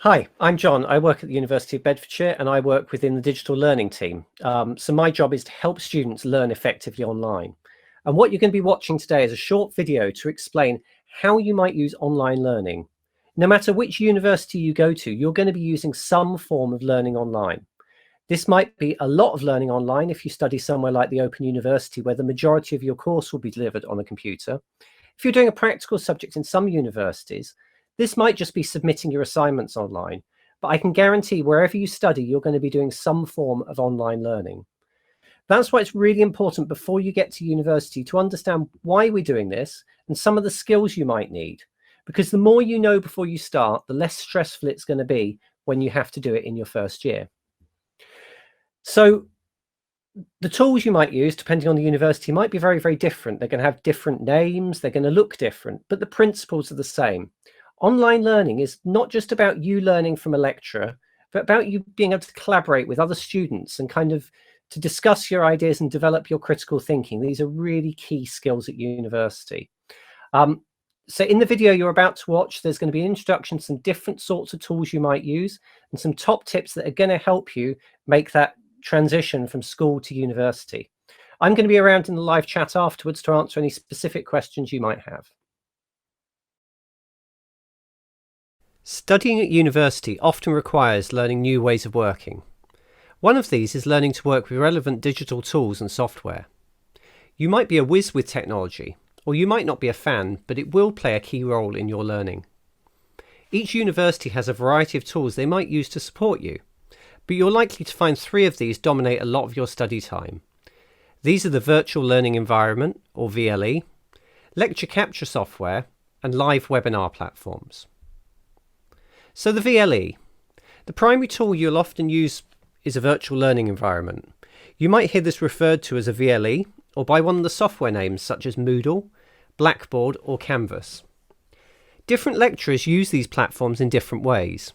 Hi, I'm John. I work at the University of Bedfordshire and I work within the digital learning team. So my job is to help students learn effectively online. And what you're going to be watching today is a short video to explain how you might use online learning. No matter which university you go to, you're going to be using some form of learning online. This might be a lot of learning online if you study somewhere like the Open University, where the majority of your course will be delivered on a computer. If you're doing a practical subject in some universities, this might just be submitting your assignments online, but I can guarantee wherever you study, you're going to be doing some form of online learning. That's why it's really important before you get to university to understand why we're doing this and some of the skills you might need. Because the more you know before you start, the less stressful it's going to be when you have to do it in your first year. So the tools you might use, depending on the university, might be very, very different. They're going to have different names, they're going to look different, but the principles are the same. Online learning is not just about you learning from a lecturer, but about you being able to collaborate with other students and kind of to discuss your ideas and develop your critical thinking. These are really key skills at university. So in the video you're about to watch, there's going to be an introduction to some different sorts of tools you might use and some top tips that are going to help you make that transition from school to university. I'm going to be around in the live chat afterwards to answer any specific questions you might have. Studying at university often requires learning new ways of working. One of these is learning to work with relevant digital tools and software. You might be a whiz with technology, or you might not be a fan, but it will play a key role in your learning. Each university has a variety of tools they might use to support you, but you're likely to find 3 of these dominate a lot of your study time. These are the Virtual Learning Environment, or VLE, lecture capture software, and live webinar platforms. So the VLE. The primary tool you'll often use is a virtual learning environment. You might hear this referred to as a VLE or by one of the software names such as Moodle, Blackboard or Canvas. Different lecturers use these platforms in different ways.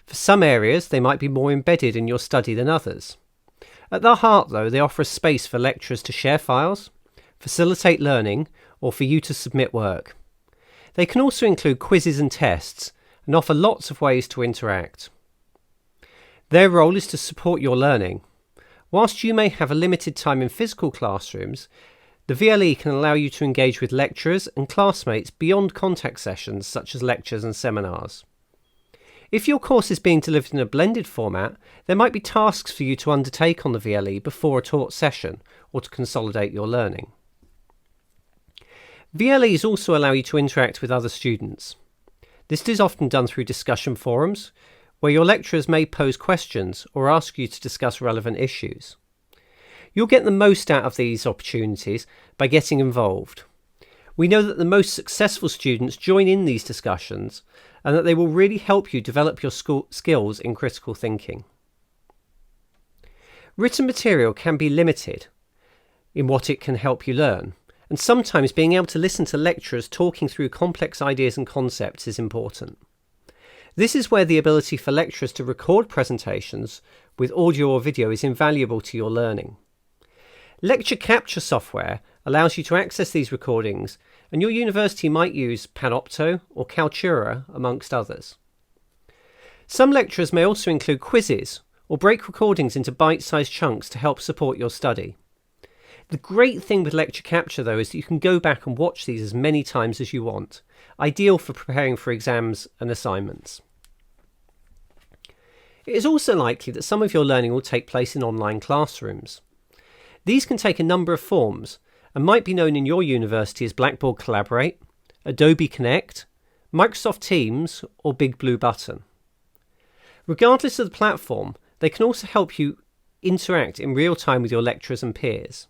For some areas, they might be more embedded in your study than others. At their heart, though, they offer a space for lecturers to share files, facilitate learning, or for you to submit work. They can also include quizzes and tests, and offer lots of ways to interact. Their role is to support your learning. Whilst you may have a limited time in physical classrooms, the VLE can allow you to engage with lecturers and classmates beyond contact sessions such as lectures and seminars. If your course is being delivered in a blended format, there might be tasks for you to undertake on the VLE before a taught session or to consolidate your learning. VLEs also allow you to interact with other students. This is often done through discussion forums, where your lecturers may pose questions or ask you to discuss relevant issues. You'll get the most out of these opportunities by getting involved. We know that the most successful students join in these discussions and that they will really help you develop your skills in critical thinking. Written material can be limited in what it can help you learn, and sometimes being able to listen to lecturers talking through complex ideas and concepts is important. This is where the ability for lecturers to record presentations with audio or video is invaluable to your learning. Lecture capture software allows you to access these recordings, and your university might use Panopto or Kaltura, amongst others. Some lecturers may also include quizzes or break recordings into bite-sized chunks to help support your study. The great thing with lecture capture, though, is that you can go back and watch these as many times as you want, ideal for preparing for exams and assignments. It is also likely that some of your learning will take place in online classrooms. These can take a number of forms and might be known in your university as Blackboard Collaborate, Adobe Connect, Microsoft Teams, or Big Blue Button. Regardless of the platform, they can also help you interact in real time with your lecturers and peers.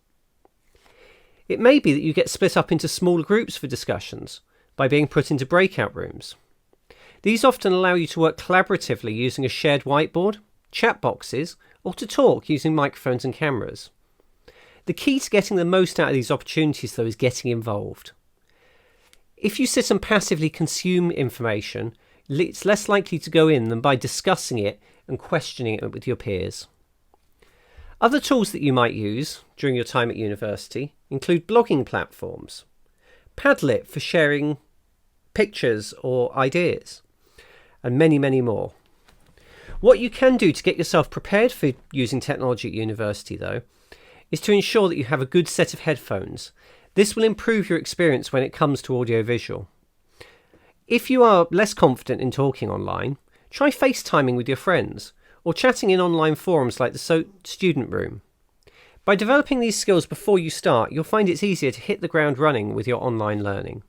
It may be that you get split up into smaller groups for discussions by being put into breakout rooms. These often allow you to work collaboratively using a shared whiteboard, chat boxes, or to talk using microphones and cameras. The key to getting the most out of these opportunities, though, is getting involved. If you sit and passively consume information, it's less likely to go in than by discussing it and questioning it with your peers. Other tools that you might use during your time at university include blogging platforms, Padlet for sharing pictures or ideas, and many, many more. What you can do to get yourself prepared for using technology at university, though, is to ensure that you have a good set of headphones. This will improve your experience when it comes to audiovisual. If you are less confident in talking online, try FaceTiming with your friends or chatting in online forums like the student room. By developing these skills before you start, you'll find it's easier to hit the ground running with your online learning.